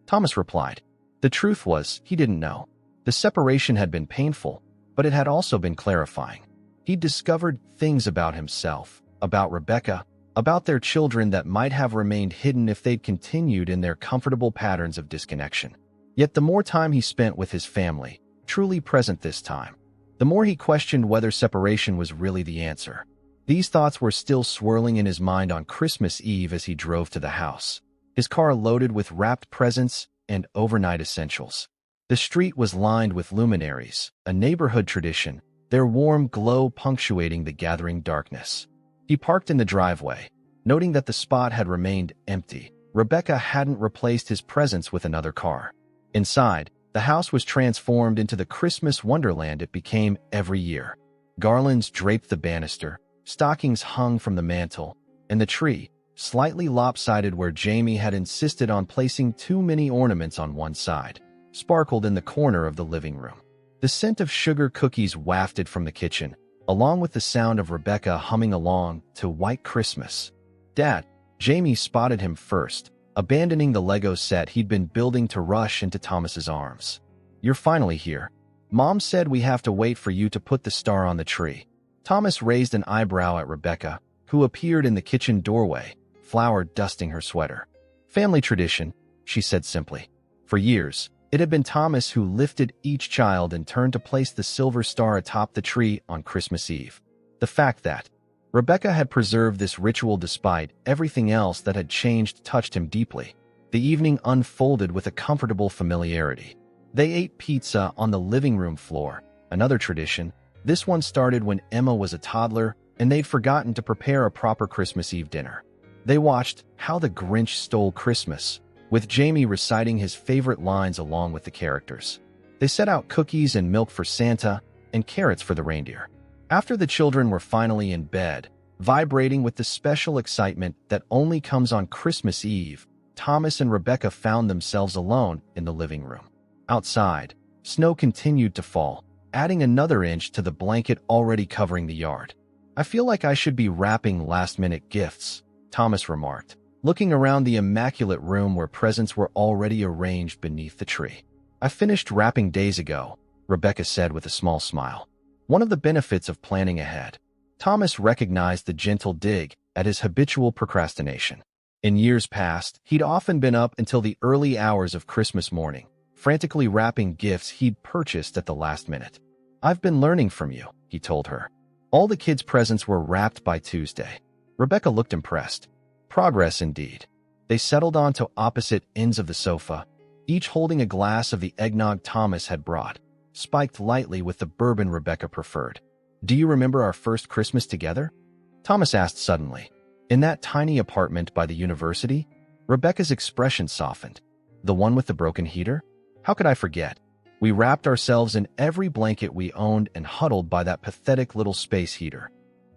Thomas replied. The truth was, he didn't know. The separation had been painful, but it had also been clarifying. He'd discovered things about himself, about Rebecca, about their children that might have remained hidden if they'd continued in their comfortable patterns of disconnection. Yet the more time he spent with his family, truly present this time, the more he questioned whether separation was really the answer. These thoughts were still swirling in his mind on Christmas Eve as he drove to the house, his car loaded with wrapped presents and overnight essentials. The street was lined with luminaries, a neighborhood tradition, their warm glow punctuating the gathering darkness. He parked in the driveway, noting that the spot had remained empty. Rebecca hadn't replaced his presence with another car. Inside, the house was transformed into the Christmas wonderland it became every year. Garlands draped the banister, stockings hung from the mantel, and the tree, slightly lopsided where Jamie had insisted on placing too many ornaments on one side, sparkled in the corner of the living room. The scent of sugar cookies wafted from the kitchen, along with the sound of Rebecca humming along to White Christmas. Dad, Jamie spotted him first, abandoning the Lego set he'd been building to rush into Thomas's arms. You're finally here. Mom said we have to wait for you to put the star on the tree. Thomas raised an eyebrow at Rebecca, who appeared in the kitchen doorway, flour dusting her sweater. Family tradition, she said simply. For years, It had been Thomas who lifted each child and turned to place the silver star atop the tree on Christmas Eve. The fact that Rebecca had preserved this ritual despite everything else that had changed touched him deeply. The evening unfolded with a comfortable familiarity. They ate pizza on the living room floor, another tradition. This one started when Emma was a toddler, and they'd forgotten to prepare a proper Christmas Eve dinner. They watched How the Grinch Stole Christmas, with Jamie reciting his favorite lines along with the characters. They set out cookies and milk for Santa and carrots for the reindeer. After the children were finally in bed, vibrating with the special excitement that only comes on Christmas Eve, Thomas and Rebecca found themselves alone in the living room. Outside, snow continued to fall, adding another inch to the blanket already covering the yard. "I feel like I should be wrapping last-minute gifts," Thomas remarked, looking around the immaculate room where presents were already arranged beneath the tree. "I finished wrapping days ago," Rebecca said with a small smile. One of the benefits of planning ahead. Thomas recognized the gentle dig at his habitual procrastination. In years past, he'd often been up until the early hours of Christmas morning, frantically wrapping gifts he'd purchased at the last minute. "I've been learning from you," he told her. All the kids' presents were wrapped by Tuesday. Rebecca looked impressed. Progress indeed. They settled onto opposite ends of the sofa, each holding a glass of the eggnog Thomas had brought, spiked lightly with the bourbon Rebecca preferred. "Do you remember our first Christmas together?" Thomas asked suddenly. In that tiny apartment by the university, Rebecca's expression softened. "The one with the broken heater? How could I forget? We wrapped ourselves in every blanket we owned and huddled by that pathetic little space heater.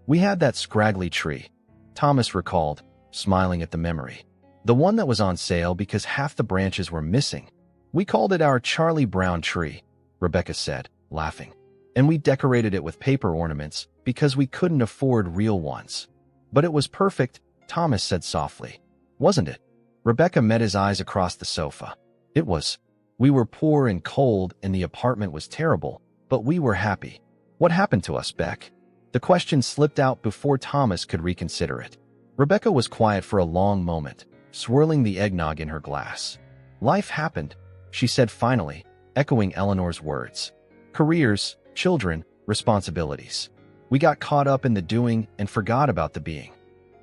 We had that scraggly tree," Thomas recalled, smiling at the memory. "The one that was on sale because half the branches were missing. We called it our Charlie Brown tree," Rebecca said, laughing. "And we decorated it with paper ornaments because we couldn't afford real ones. But it was perfect," Thomas said softly. "Wasn't it?" Rebecca met his eyes across the sofa. "It was. We were poor and cold and the apartment was terrible, but we were happy." "What happened to us, Beck?" The question slipped out before Thomas could reconsider it. Rebecca was quiet for a long moment, swirling the eggnog in her glass. "Life happened," she said finally, echoing Eleanor's words. "Careers, children, responsibilities. We got caught up in the doing and forgot about the being."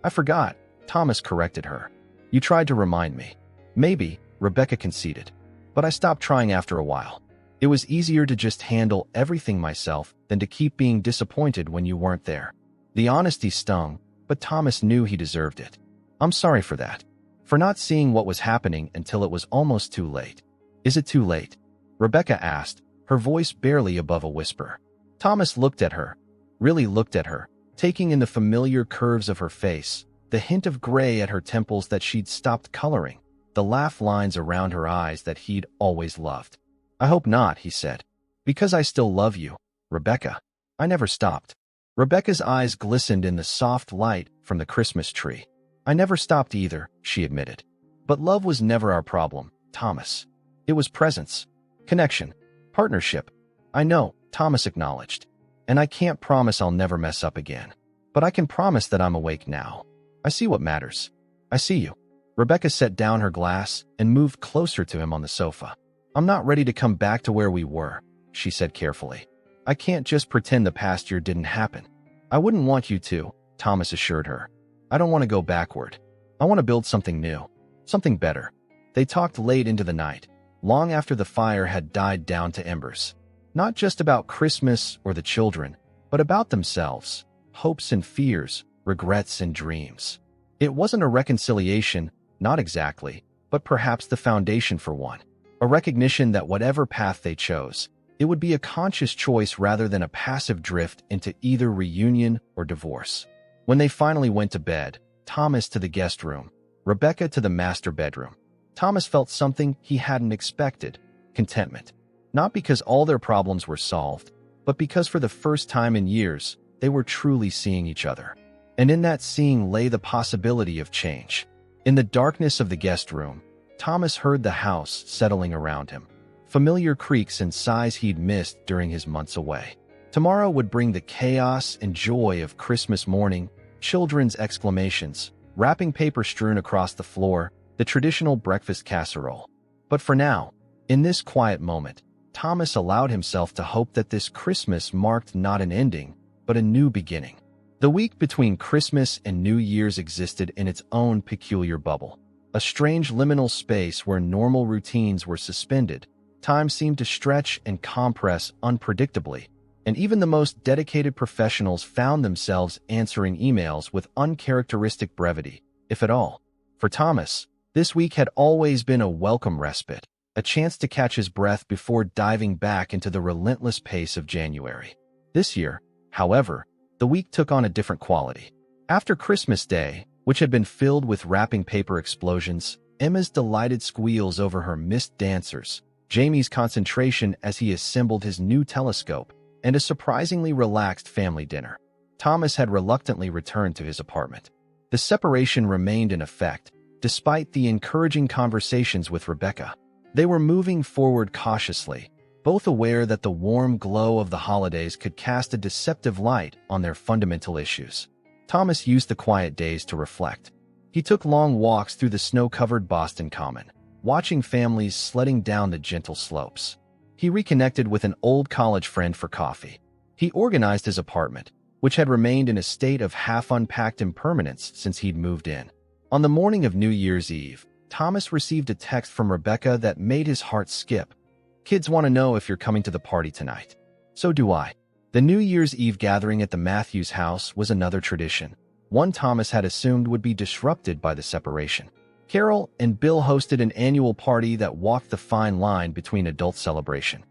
"I forgot," Thomas corrected her. "You tried to remind me." "Maybe," Rebecca conceded. "But I stopped trying after a while. It was easier to just handle everything myself than to keep being disappointed when you weren't there." The honesty stung, but Thomas knew he deserved it. "I'm sorry for that. For not seeing what was happening until it was almost too late." "Is it too late?" Rebecca asked, her voice barely above a whisper. Thomas looked at her, really looked at her, taking in the familiar curves of her face, the hint of gray at her temples that she'd stopped coloring, the laugh lines around her eyes that he'd always loved. "I hope not," he said. "Because I still love you, Rebecca. I never stopped." Rebecca's eyes glistened in the soft light from the Christmas tree. "I never stopped either," she admitted. "But love was never our problem, Thomas. It was presence, connection, partnership." "I know," Thomas acknowledged. "And I can't promise I'll never mess up again. But I can promise that I'm awake now. I see what matters. I see you." Rebecca set down her glass and moved closer to him on the sofa. "I'm not ready to come back to where we were," she said carefully. "I can't just pretend the past year didn't happen." "I wouldn't want you to," Thomas assured her. "I don't want to go backward. I want to build something new, something better." They talked late into the night, long after the fire had died down to embers. Not just about Christmas or the children, but about themselves, hopes and fears, regrets and dreams. It wasn't a reconciliation, not exactly, but perhaps the foundation for one. A recognition that whatever path they chose, it would be a conscious choice rather than a passive drift into either reunion or divorce. When they finally went to bed, Thomas to the guest room, Rebecca to the master bedroom, Thomas felt something he hadn't expected: contentment. Not because all their problems were solved, but because for the first time in years, they were truly seeing each other. And in that seeing lay the possibility of change. In the darkness of the guest room, Thomas heard the house settling around him, familiar creaks and sighs he'd missed during his months away. Tomorrow would bring the chaos and joy of Christmas morning, children's exclamations, wrapping paper strewn across the floor, the traditional breakfast casserole. But for now, In this quiet moment, Thomas allowed himself to hope that this Christmas marked not an ending, but a new beginning. The week between Christmas and New Year's existed in its own peculiar bubble, a strange liminal space where normal routines were suspended. Time seemed to stretch and compress unpredictably, and even the most dedicated professionals found themselves answering emails with uncharacteristic brevity, if at all. For Thomas, this week had always been a welcome respite, a chance to catch his breath before diving back into the relentless pace of January. This year, however, the week took on a different quality. After Christmas Day, which had been filled with wrapping paper explosions, Emma's delighted squeals over her missed dancers, Jamie's concentration as he assembled his new telescope, and a surprisingly relaxed family dinner, Thomas had reluctantly returned to his apartment. The separation remained in effect, despite the encouraging conversations with Rebecca. They were moving forward cautiously, both aware that the warm glow of the holidays could cast a deceptive light on their fundamental issues. Thomas used the quiet days to reflect. He took long walks through the snow-covered Boston Common, watching families sledding down the gentle slopes. He reconnected with an old college friend for coffee. He organized his apartment, which had remained in a state of half-unpacked impermanence since he'd moved in. On the morning of New Year's Eve, Thomas received a text from Rebecca that made his heart skip. "Kids want to know if you're coming to the party tonight." So do I. The New Year's Eve gathering at the Matthews house was another tradition, one Thomas had assumed would be disrupted by the separation. Carol and Bill hosted an annual party that walked the fine line between adult celebration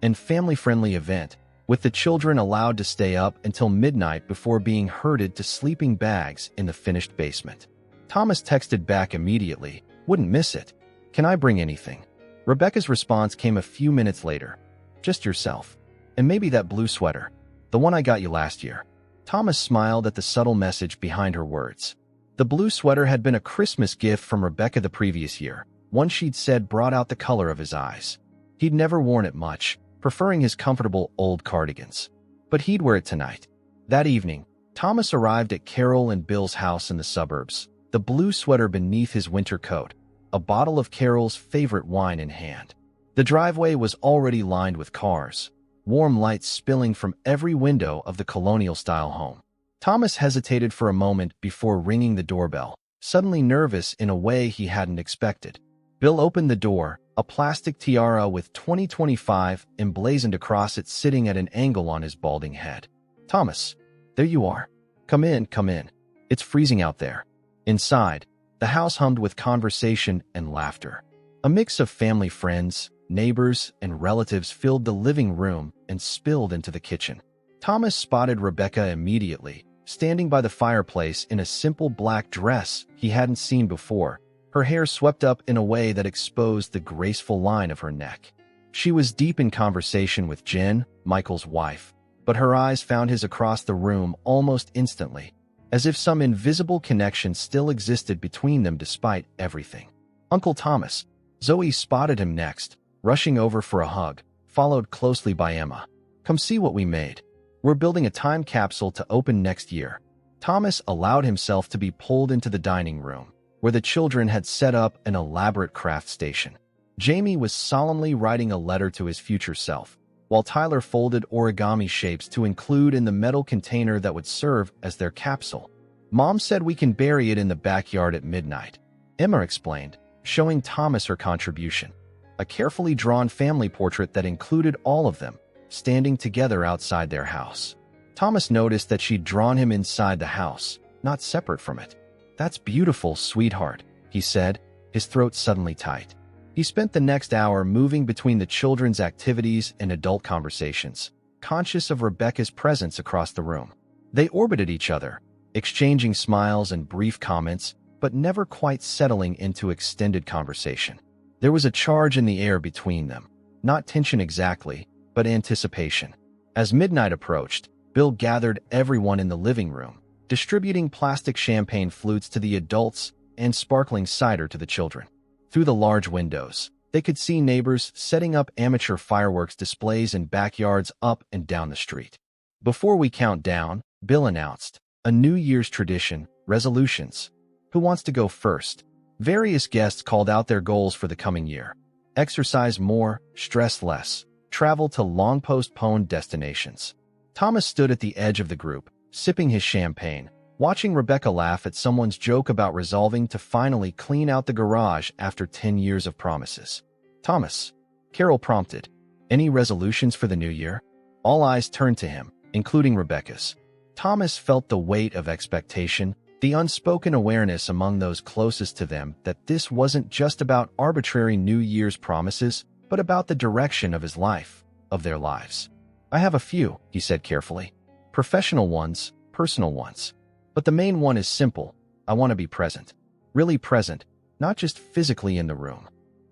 and family-friendly event, with the children allowed to stay up until midnight before being herded to sleeping bags in the finished basement. Thomas texted back immediately, "Wouldn't miss it. Can I bring anything?" Rebecca's response came a few minutes later. "Just yourself. And maybe that blue sweater. The one I got you last year." Thomas smiled at the subtle message behind her words. The blue sweater had been a Christmas gift from Rebecca the previous year, one she'd said brought out the color of his eyes. He'd never worn it much, preferring his comfortable old cardigans. But he'd wear it tonight. That evening, Thomas arrived at Carol and Bill's house in the suburbs, the blue sweater beneath his winter coat, a bottle of Carol's favorite wine in hand. The driveway was already lined with cars, warm lights spilling from every window of the colonial-style home. Thomas hesitated for a moment before ringing the doorbell, suddenly nervous in a way he hadn't expected. Bill opened the door, a plastic tiara with 2025 emblazoned across it sitting at an angle on his balding head. "Thomas, there you are. Come in, come in. It's freezing out there." Inside, the house hummed with conversation and laughter. A mix of family friends, neighbors, and relatives filled the living room and spilled into the kitchen. Thomas spotted Rebecca immediately, standing by the fireplace in a simple black dress he hadn't seen before, her hair swept up in a way that exposed the graceful line of her neck. She was deep in conversation with Jen, Michael's wife, but her eyes found his across the room almost instantly, as if some invisible connection still existed between them despite everything. "Uncle Thomas." Zoe spotted him next, rushing over for a hug, followed closely by Emma. "Come see what we made. We're building a time capsule to open next year." Thomas allowed himself to be pulled into the dining room, where the children had set up an elaborate craft station. Jamie was solemnly writing a letter to his future self, while Tyler folded origami shapes to include in the metal container that would serve as their capsule. "Mom said we can bury it in the backyard at midnight," Emma explained, showing Thomas her contribution. A carefully drawn family portrait that included all of them, standing together outside their house. Thomas noticed that she'd drawn him inside the house, not separate from it. "That's beautiful, sweetheart," he said, his throat suddenly tight. He spent the next hour moving between the children's activities and adult conversations, conscious of Rebecca's presence across the room. They orbited each other, exchanging smiles and brief comments, but never quite settling into extended conversation. There was a charge in the air between them, not tension exactly, but anticipation. As midnight approached, Bill gathered everyone in the living room, distributing plastic champagne flutes to the adults and sparkling cider to the children. Through the large windows, they could see neighbors setting up amateur fireworks displays in backyards up and down the street. "Before we count down," Bill announced, "a New Year's tradition, resolutions. Who wants to go first?" Various guests called out their goals for the coming year. exercise more, stress less, travel to long-postponed destinations. Thomas stood at the edge of the group, sipping his champagne, watching Rebecca laugh at someone's joke about resolving to finally clean out the garage after 10 years of promises. "Thomas," Carol prompted, "any resolutions for the new year?" All eyes turned to him, including Rebecca's. Thomas felt the weight of expectation, the unspoken awareness among those closest to them that this wasn't just about arbitrary New Year's promises, but about the direction of his life, of their lives. "I have a few," he said carefully. "Professional ones, personal ones. But the main one is simple. I want to be present. Really present, not just physically in the room."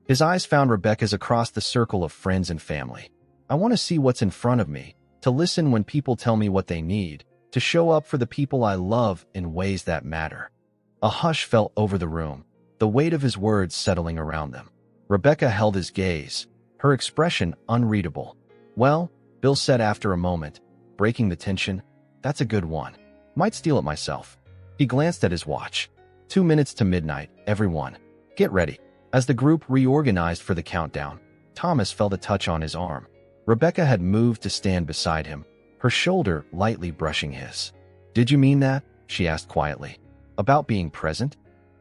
His eyes found Rebecca's across the circle of friends and family. "I want to see what's in front of me, to listen when people tell me what they need, to show up for the people I love in ways that matter." A hush fell over the room, the weight of his words settling around them. Rebecca held his gaze, her expression unreadable. "Well," Bill said after a moment, breaking the tension, "that's a good one. Might steal it myself." He glanced at his watch. 2 minutes to midnight, everyone. Get ready. As the group reorganized for the countdown, Thomas felt a touch on his arm. Rebecca had moved to stand beside him, her shoulder lightly brushing his. "Did you mean that?" she asked quietly. "About being present?"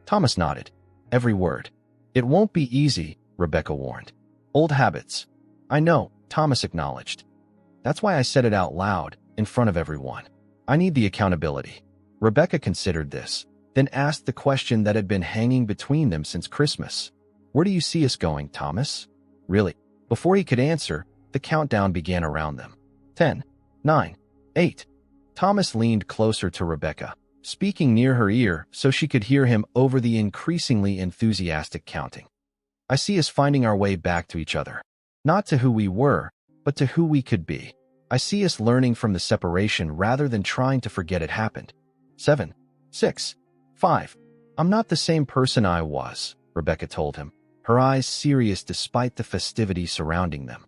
Thomas nodded. Every word. "It won't be easy," Rebecca warned. "Old habits." "I know," Thomas acknowledged. "That's why I said it out loud, in front of everyone. I need the accountability." Rebecca considered this, then asked the question that had been hanging between them since Christmas. "Where do you see us going, Thomas?" "Really?" Before he could answer, the countdown began around them. 10, 9, 8. Thomas leaned closer to Rebecca, speaking near her ear so she could hear him over the increasingly enthusiastic counting. "I see us finding our way back to each other. Not to who we were, but to who we could be. I see us learning from the separation rather than trying to forget it happened. 7, 6, 5. I'm not the same person I was," Rebecca told him, her eyes serious despite the festivity surrounding them.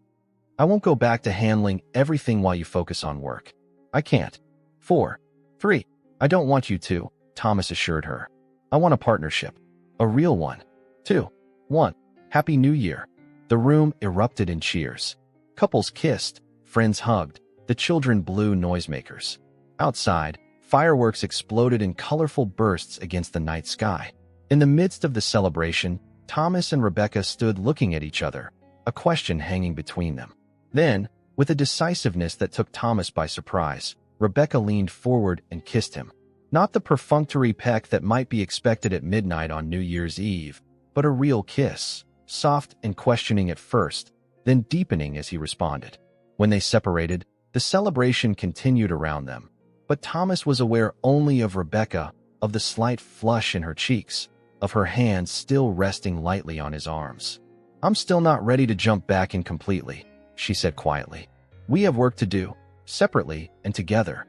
"I won't go back to handling everything while you focus on work. I can't." 4, 3. "I don't want you to," Thomas assured her. "I want a partnership. A real one." 2, 1. "Happy New Year." The room erupted in cheers. Couples kissed, friends hugged, the children blew noisemakers. Outside, fireworks exploded in colorful bursts against the night sky. In the midst of the celebration, Thomas and Rebecca stood looking at each other, a question hanging between them. Then, with a decisiveness that took Thomas by surprise, Rebecca leaned forward and kissed him. Not the perfunctory peck that might be expected at midnight on New Year's Eve, but a real kiss, soft and questioning at first, then deepening as he responded. When they separated, the celebration continued around them, but Thomas was aware only of Rebecca, of the slight flush in her cheeks, of her hands still resting lightly on his arms. "I'm still not ready to jump back in completely," she said quietly. "We have work to do, separately and together."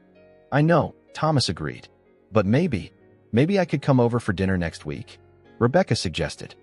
"I know," Thomas agreed. "But maybe I could come over for dinner next week," Rebecca suggested.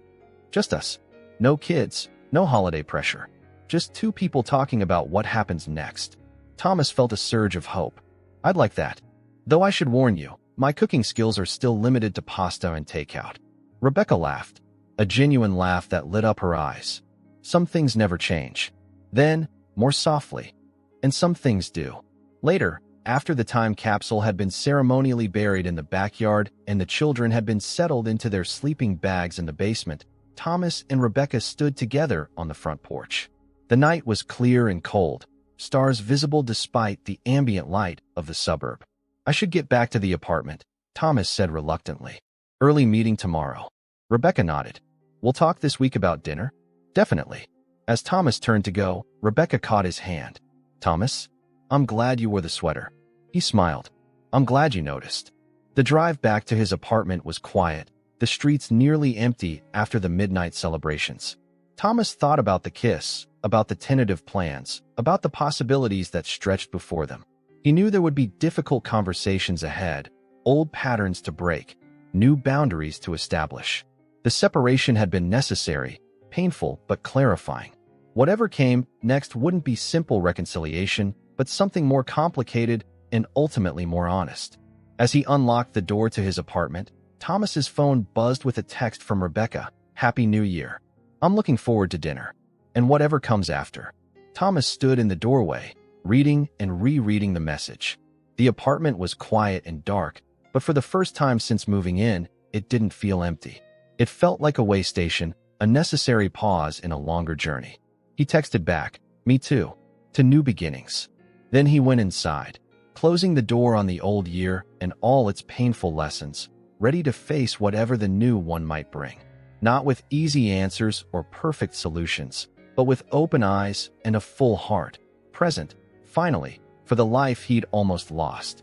"Just us. No kids, no holiday pressure. Just two people talking about what happens next." Thomas felt a surge of hope. "I'd like that. Though I should warn you, my cooking skills are still limited to pasta and takeout." Rebecca laughed, a genuine laugh that lit up her eyes. "Some things never change." Then, more softly, "And some things do." Later, after the time capsule had been ceremonially buried in the backyard and the children had been settled into their sleeping bags in the basement, Thomas and Rebecca stood together on the front porch. The night was clear and cold, stars visible despite the ambient light of the suburb. "I should get back to the apartment," Thomas said reluctantly. "Early meeting tomorrow." Rebecca nodded. "We'll talk this week about dinner?" "Definitely." As Thomas turned to go, Rebecca caught his hand. "Thomas, I'm glad you wore the sweater." He smiled. "I'm glad you noticed." The drive back to his apartment was quiet, the streets nearly empty after the midnight celebrations. Thomas thought about the kiss, about the tentative plans, about the possibilities that stretched before them. He knew there would be difficult conversations ahead, old patterns to break, new boundaries to establish. The separation had been necessary, painful but clarifying. Whatever came next wouldn't be simple reconciliation, but something more complicated and ultimately more honest. As he unlocked the door to his apartment, Thomas's phone buzzed with a text from Rebecca. "Happy New Year. I'm looking forward to dinner." and whatever comes after. Thomas stood in the doorway, reading and rereading the message. The apartment was quiet and dark, but for the first time since moving in, it didn't feel empty. It felt like a way station, a necessary pause in a longer journey. He texted back, "Me too," to new beginnings. Then he went inside, closing the door on the old year and all its painful lessons, ready to face whatever the new one might bring. Not with easy answers or perfect solutions, but with open eyes and a full heart, present, finally, for the life he'd almost lost.